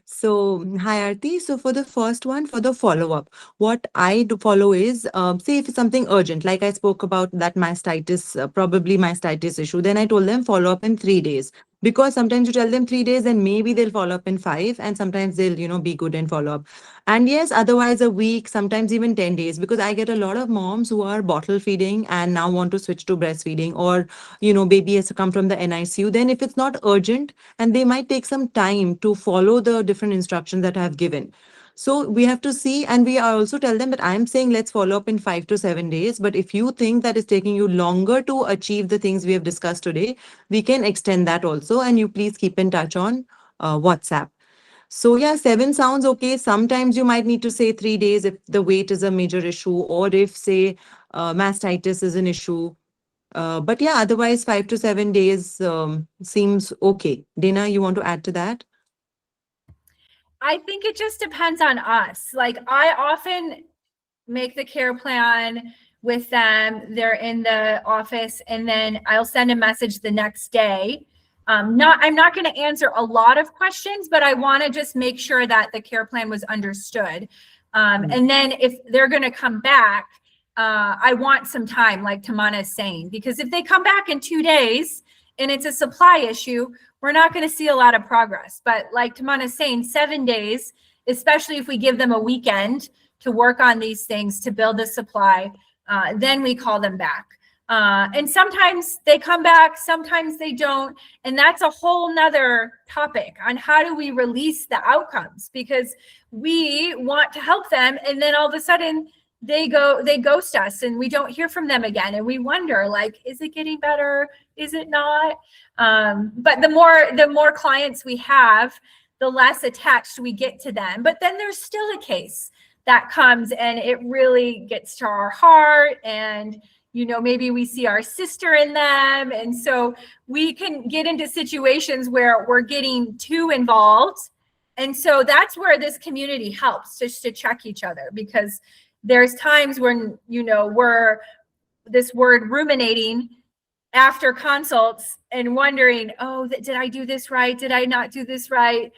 So, hi, Aarti. So, for the first one, for the follow-up, what I do follow is, say if it's something urgent, like I spoke about that mastitis, probably mastitis issue, then I told them follow up in 3 days. Because sometimes you tell them 3 days and maybe they'll follow up in 5, and sometimes they'll, be good and follow up. And yes, otherwise a week, sometimes even 10 days, because I get a lot of moms who are bottle feeding and now want to switch to breastfeeding, or, baby has to come from the NICU. Then if it's not urgent, and they might take some time to follow the different instructions that I have given. So we have to see, and we also tell them that I'm saying let's follow up in 5 to 7 days. But if you think that is taking you longer to achieve the things we have discussed today, we can extend that also. And you please keep in touch on WhatsApp. So yeah, 7 sounds okay. Sometimes you might need to say 3 days if the weight is a major issue, or if say mastitis is an issue. But yeah, otherwise 5 to 7 days seems okay. Dana, you want to add to that? I think it just depends on us. Like, I often make the care plan with them. They're in the office, and then I'll send a message the next day. I'm not going to answer a lot of questions, but I want to just make sure that the care plan was understood. And then if they're going to come back, I want some time, like Tamana is saying, because if they come back in 2 days and it's a supply issue, we're not going to see a lot of progress. But like Tamana is saying, 7 days, especially if we give them a weekend to work on these things to build the supply, then we call them back. And sometimes they come back, sometimes they don't. And that's a whole nother topic on how do we release the outcomes, because we want to help them. And then all of a sudden they ghost us and we don't hear from them again. And we wonder, like, is it getting better? Is it not? But the more clients we have, the less attached we get to them. But then there's still a case that comes and it really gets to our heart, and maybe we see our sister in them. And so we can get into situations where we're getting too involved. And so that's where this community helps, just to check each other, because there's times when, we're this word ruminating after consults and wondering, oh, did I do this right? Did I not do this right?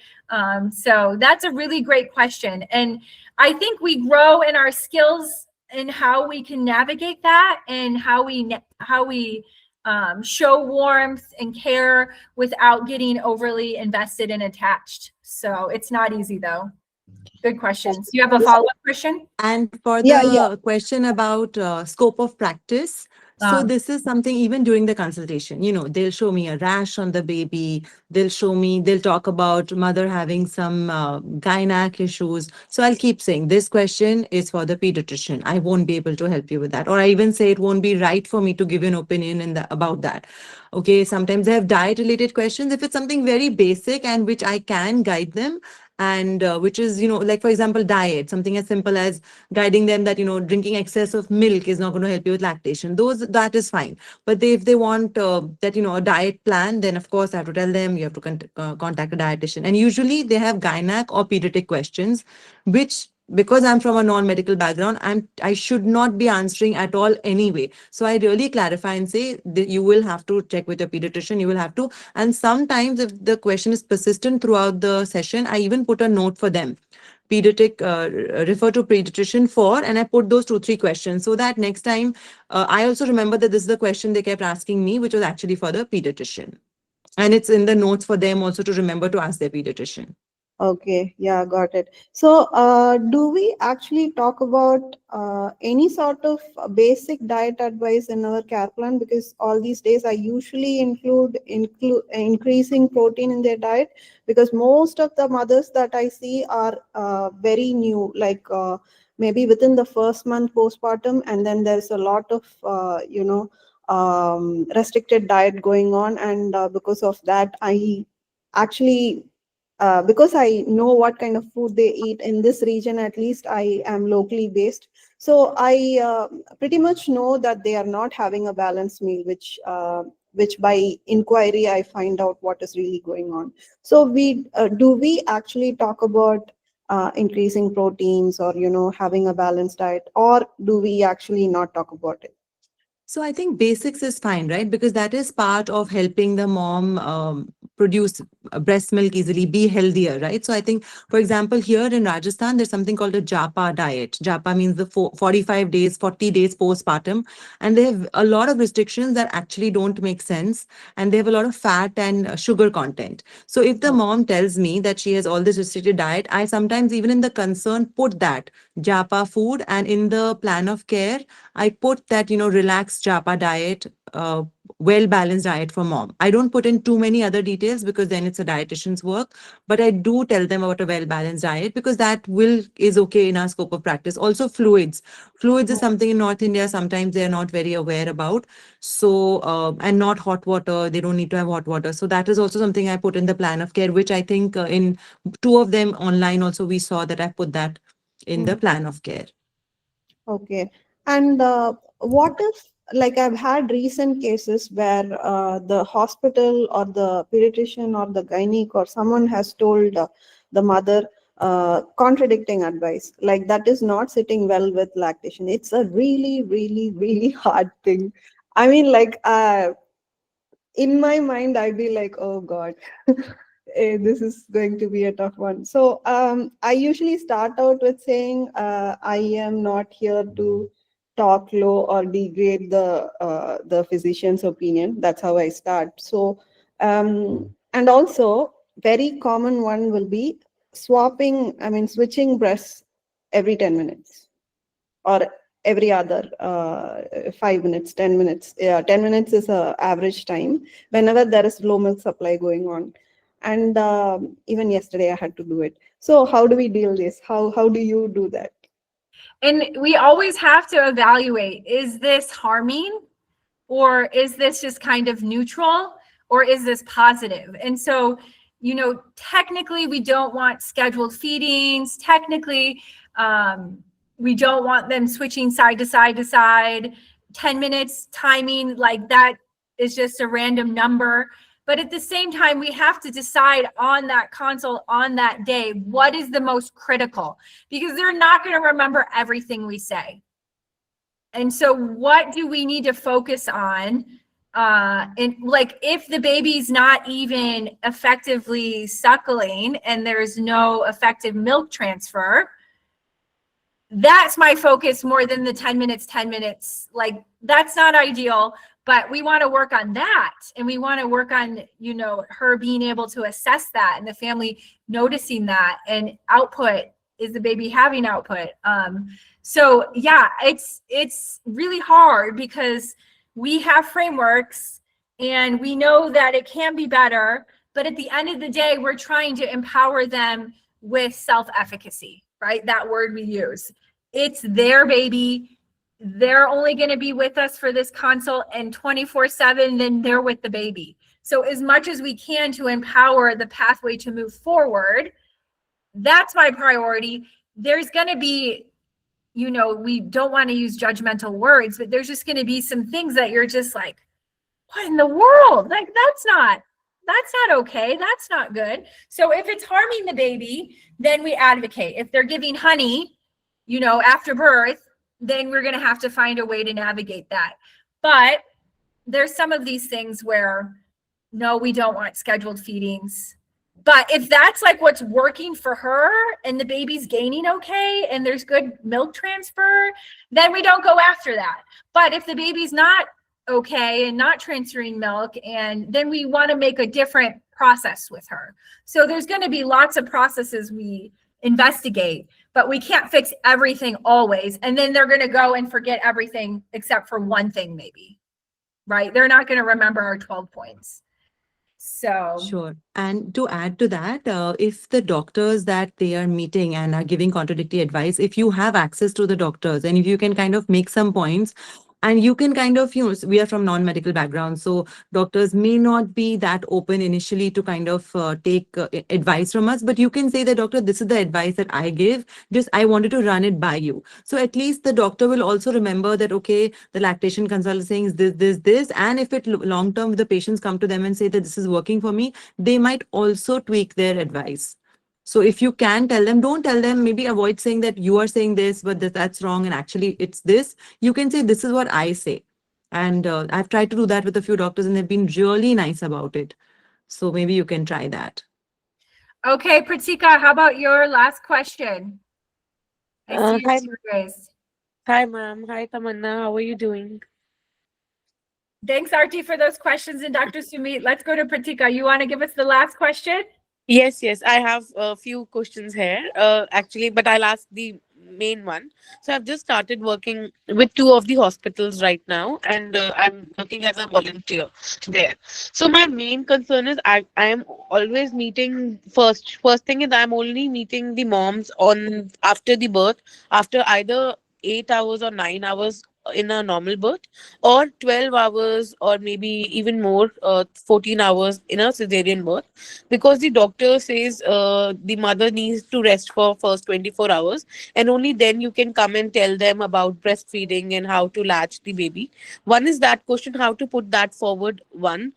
So that's a really great question. And I think we grow in our skills and how we can navigate that, and how we show warmth and care without getting overly invested and attached. So it's not easy though. Good questions. Do you have a follow-up, Christian? And for the Yeah. question about scope of practice, so this is something even during the consultation, they'll show me a rash on the baby. They'll talk about mother having some gynec issues. So I'll keep saying this question is for the pediatrician. I won't be able to help you with that. Or I even say it won't be right for me to give you an opinion about that. Okay, sometimes I have diet related questions. If it's something very basic and which I can guide them, and which is, like, for example, diet, something as simple as guiding them that, drinking excess of milk is not going to help you with lactation. That is fine. But if they want that, a diet plan, then of course I have to tell them you have to contact a dietitian. And usually they have gynec or pediatric questions, which, because I'm from a non-medical background, I should not be answering at all anyway. So I really clarify and say that you will have to check with your pediatrician. You will have to. And sometimes if the question is persistent throughout the session, I even put a note for them. Pediatric, refer to pediatrician for, and I put those 2-3 questions so that next time I also remember that this is the question they kept asking me, which was actually for the pediatrician. And it's in the notes for them also to remember to ask their pediatrician. Okay, yeah, got it. So, do we actually talk about any sort of basic diet advice in our care plan? Because all these days I usually include increasing protein in their diet, because most of the mothers that I see are very new, like maybe within the first month postpartum, and then there's a lot of restricted diet going on, and because of that, I actually because I know what kind of food they eat in this region, at least I am locally based. So I pretty much know that they are not having a balanced meal, which by inquiry, I find out what is really going on. So do we actually talk about increasing proteins, or, having a balanced diet, or do we actually not talk about it? So I think basics is fine, right? Because that is part of helping the mom produce breast milk easily, be healthier, right? So I think, for example, here in Rajasthan, there's something called a Japa diet. Japa means the 45 days, 40 days postpartum. And they have a lot of restrictions that actually don't make sense. And they have a lot of fat and sugar content. So if the mom tells me that she has all this restricted diet, I sometimes even in the concern put that Japa food, and in the plan of care, I put that, relaxed Japa diet, well-balanced diet for mom. I don't put in too many other details because then it's a dietitian's work, but I do tell them about a well-balanced diet because that is okay in our scope of practice. Also fluids. Fluids is something in North India, sometimes they're not very aware about. So, and not hot water, they don't need to have hot water. So that is also something I put in the plan of care, which I think in 2 of them online also we saw that I put that in the plan of care. Okay. And what if, like, I've had recent cases where the hospital or the pediatrician or the gynec or someone has told the mother contradicting advice, like that is not sitting well with lactation. It's a really, really, really hard thing. I mean, like, in my mind, I'd be like, oh God, this is going to be a tough one. So I usually start out with saying, I am not here to talk low or degrade the physician's opinion. That's how I start. So, and also very common one will be switching breasts every 10 minutes or every other 5 minutes, 10 minutes. Yeah, 10 minutes is a average time whenever there is low milk supply going on. And even yesterday I had to do it. So how do we deal this? How do you do that? And we always have to evaluate, is this harming, or is this just kind of neutral, or is this positive? And so, you know, technically we don't want scheduled feedings. Technically, we don't want them switching side to side to side. 10 minutes timing, like that is just a random number. But at the same time, we have to decide on that consult on that day, what is the most critical, because they're not going to remember everything we say. And so what do we need to focus on? And like, if the baby's not even effectively suckling and there's no effective milk transfer, that's my focus more than the 10 minutes, 10 minutes. Like, that's not ideal, but we want to work on that. And we want to work on, you know, her being able to assess that and the family noticing that, and output. Is the baby having output? So yeah, it's really hard because we have frameworks and we know that it can be better, but at the end of the day, we're trying to empower them with self-efficacy, right? That word we use. It's their baby. They're only going to be with us for this consult, and 24/7, then they're with the baby. So as much as we can to empower the pathway to move forward, that's my priority. There's going to be, you know, we don't want to use judgmental words, but there's just going to be some things that you're just like, what in the world? Like, that's not okay. That's not good. So if it's harming the baby, then we advocate. If they're giving honey, you know, after birth, then we're going to have to find a way to navigate that. But there's some of these things where, no, we don't want scheduled feedings. But if that's like what's working for her and the baby's gaining okay and there's good milk transfer, then we don't go after that. But if the baby's not okay and not transferring milk, and then we want to make a different process with her. So there's going to be lots of processes we investigate, but we can't fix everything always. And then they're going to go and forget everything except for one thing, maybe, right? They're not going to remember our 12 points. So Sure. And to add to that, if the doctors that they are meeting and are giving contradictory advice, if you have access to the doctors and if you can kind of make some points, and you can kind of, you know, we are from non-medical backgrounds, so doctors may not be that open initially to kind of take advice from us, but you can say that, doctor, this is the advice that I give, just I wanted to run it by you. So at least the doctor will also remember that, okay, the lactation consult is saying this, and if it long term the patients come to them and say that this is working for me, they might also tweak their advice. So if you can tell them, don't tell them, maybe avoid saying that you are saying this, but that's wrong and actually it's this. You can say, this is what I say. And I've tried to do that with a few doctors and they've been really nice about it. So maybe you can try that. okay, Pratika, how about your last question? I see your Hi, hand raised. hi, ma'am. Hi, Tamanna. How are you doing? Thanks, Arti, for those questions. And Dr. Sumit, let's go to Pratika. You want to give us the last question? Yes, I have a few questions here, actually, but I'll ask the main one. So I've just started working with two of the hospitals right now, and I'm working as a volunteer there. So my main concern is I am always meeting first thing is I'm only meeting the moms on after the birth, after either 8 hours or 9 hours in a normal birth, or 12 hours or maybe even more, 14 hours in a cesarean birth, because the doctor says the mother needs to rest for first 24 hours, and only then you can come and tell them about breastfeeding and how to latch the baby. One is that question, how to put that forward. One,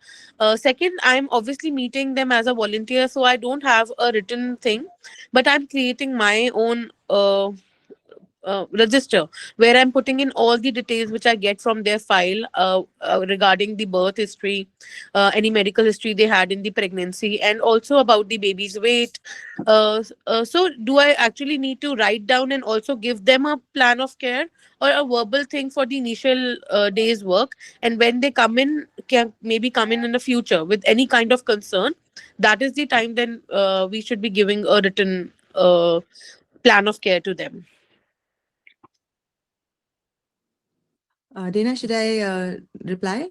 second, I'm obviously meeting them as a volunteer, so I don't have a written thing, but I'm creating my own register where I'm putting in all the details which I get from their file, regarding the birth history, any medical history they had in the pregnancy, and also about the baby's weight. So, do I actually need to write down and also give them a plan of care, or a verbal thing for the initial day's work? And when they come in, can maybe come in the future with any kind of concern, that is the time then we should be giving a written plan of care to them. Dana, should I reply?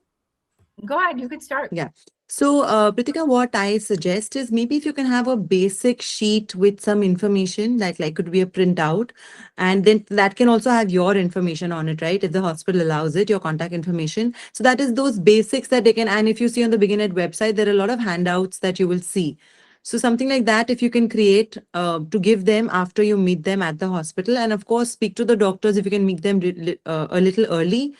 Go ahead, you can start. Yeah. So, Pritika, what I suggest is maybe if you can have a basic sheet with some information that like could be a printout, and then that can also have your information on it, right? If the hospital allows it, your contact information. So that is those basics that they can. And if you see on the BeginEd website, there are a lot of handouts that you will see. So something like that, if you can create to give them after you meet them at the hospital, and of course speak to the doctors if you can meet them a little early.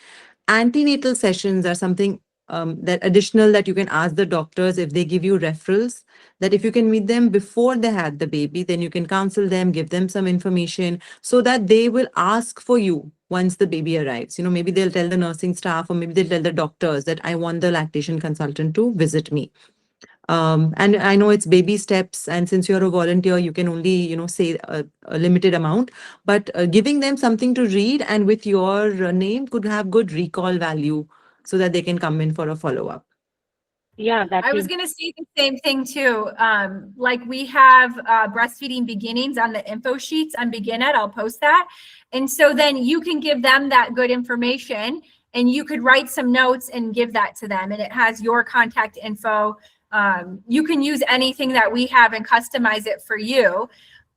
Antenatal sessions are something that additional that you can ask the doctors if they give you referrals, that if you can meet them before they had the baby, then you can counsel them, give them some information so that they will ask for you once the baby arrives. You know, maybe they'll tell the nursing staff or maybe they'll tell the doctors that I want the lactation consultant to visit me. And I know it's baby steps, and since you're a volunteer, you can only, you know, say a limited amount, but giving them something to read and with your name could have good recall value so that they can come in for a follow-up. Yeah, that I was going to say the same thing too. Like we have breastfeeding beginnings on the info sheets on BeginEd. I'll post that. And so then you can give them that good information and you could write some notes and give that to them. And it has your contact info. You can use anything that we have and customize it for you.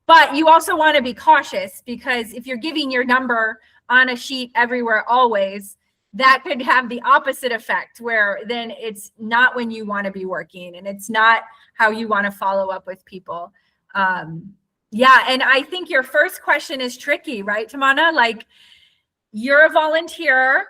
But you also want to be cautious because if you're giving your number on a sheet everywhere always, that could have the opposite effect where then it's not when you want to be working and it's not how you want to follow up with people. Yeah, and I think your first question is tricky, right, Tamana? Like you're a volunteer,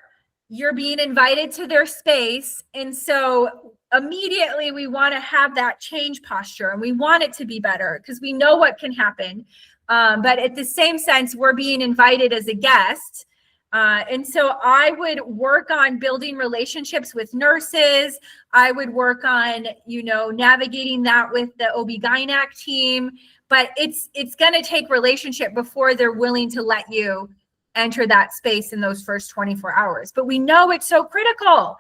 you're being invited to their space. And so immediately we want to have that change posture and we want it to be better because we know what can happen. But at the same sense, we're being invited as a guest. And so I would work on building relationships with nurses. I would work on, you know, navigating that with the OB-GYN team, but it's going to take relationship before they're willing to let you enter that space in those first 24 hours. But we know it's so critical.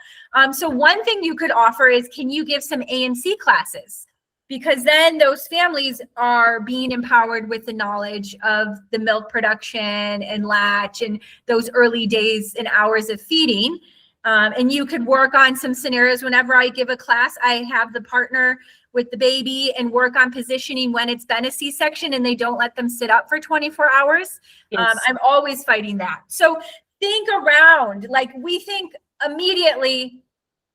So one thing you could offer is, can you give some A&C classes? Because then those families are being empowered with the knowledge of the milk production and latch and those early days and hours of feeding. And you could work on some scenarios. Whenever I give a class, I have the partner with the baby and work on positioning when it's been a C-section and they don't let them sit up for 24 hours. Yes. I'm always fighting that. So think around, like we think immediately,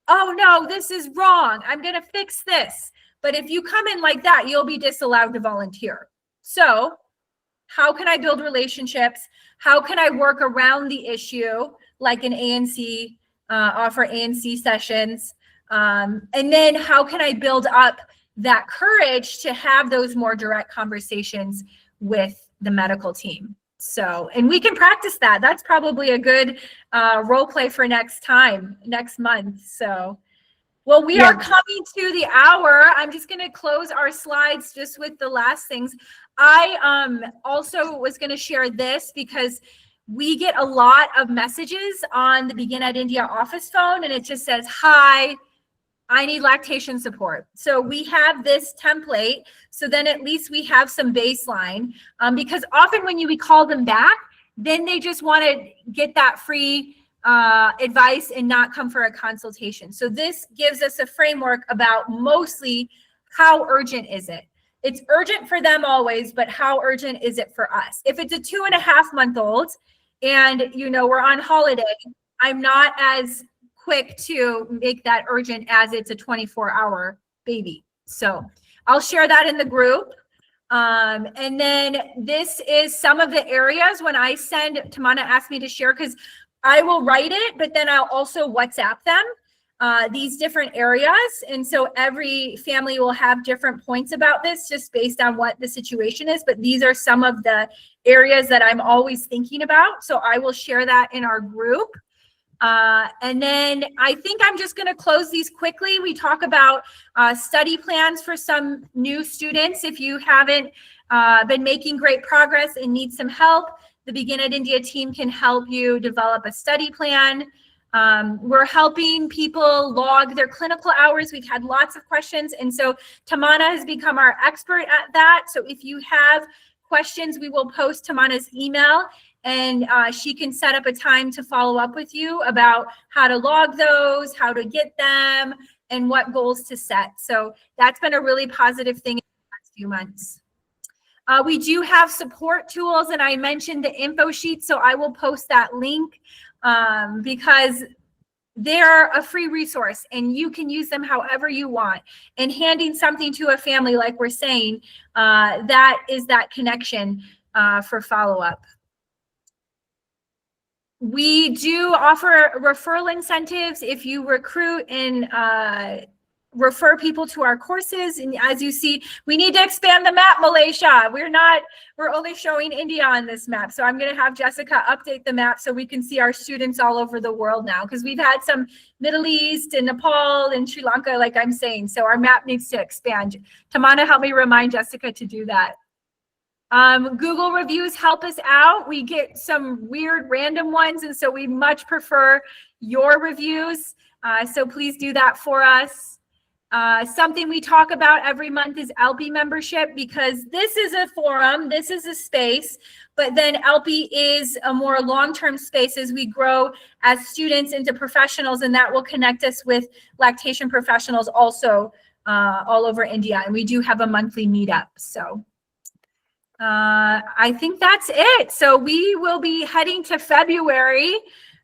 oh no, this is wrong. I'm going to fix this. But if you come in like that, you'll be disallowed to volunteer. So how can I build relationships? How can I work around the issue like an A&C, offer A&C sessions? And then how can I build up that courage to have those more direct conversations with the medical team? So, and we can practice that. That's probably a good role play for next month. So. Well, we are coming to the hour. I'm just going to close our slides just with the last things. I also was going to share this because we get a lot of messages on the BeginEd India office phone, and it just says, hi, I need lactation support. So we have this template, so then at least we have some baseline, because often when we call them back, then they just want to get that free advice and not come for a consultation. So this gives us a framework about mostly how urgent is it? It's urgent for them always, but how urgent is it for us? If it's a 2.5-month-old and, you know, we're on holiday, I'm not as quick to make that urgent as it's a 24-hour baby. So I'll share that in the group. And then this is some of the areas when I send, Tamana asked me to share because I will write it, but then I'll also WhatsApp them, these different areas. And so every family will have different points about this just based on what the situation is. But these are some of the areas that I'm always thinking about. So I will share that in our group. And then I think I'm just going to close these quickly. We talk about study plans for some new students. If you haven't been making great progress and need some help, the BeginEd India team can help you develop a study plan. We're helping people log their clinical hours. We've had lots of questions. And so Tamana has become our expert at that. So if you have questions, we will post Tamana's email and she can set up a time to follow up with you about how to log those, how to get them, and what goals to set. So that's been a really positive thing in the last few months. We do have support tools, and I mentioned the info sheet, so I will post that link because they're a free resource and you can use them however you want. And handing something to a family, like we're saying, that is that connection for follow-up. We do offer referral incentives if you recruit and refer people to our courses. And as you see, we need to expand the map, Malaysia. We're only showing India on this map. So I'm going to have Jessica update the map so we can see our students all over the world now, because we've had some Middle East and Nepal and Sri Lanka, like I'm saying. So our map needs to expand. Tamana, help me remind Jessica to do that. Google reviews help us out. We get some weird random ones, and so we much prefer your reviews. So please do that for us. Something we talk about every month is LP membership, because this is a forum, this is a space, but then LP is a more long-term space as we grow as students into professionals, and that will connect us with lactation professionals also all over India. And we do have a monthly meetup. So I think that's it. So we will be heading to February.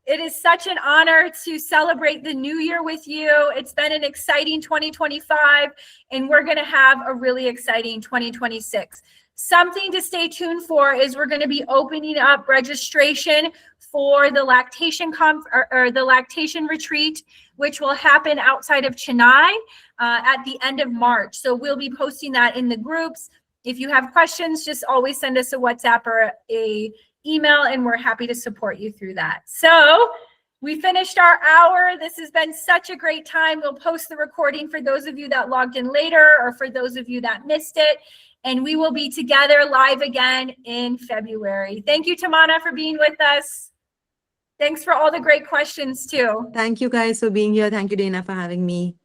It is such an honor to celebrate the new year with you. It's been an exciting 2025, and we're going to have a really exciting 2026. Something to stay tuned for is we're going to be opening up registration for the lactation the lactation retreat, which will happen outside of Chennai at the end of March. So we'll be posting that in the groups. If you have questions, just always send us a WhatsApp or a email, and we're happy to support you through that. So we finished our hour. This has been such a great time. We'll post the recording for those of you that logged in later or for those of you that missed it. And we will be together live again in February. Thank you, Tamana, for being with us. Thanks for all the great questions too. Thank you guys for being here. Thank you, Dana, for having me.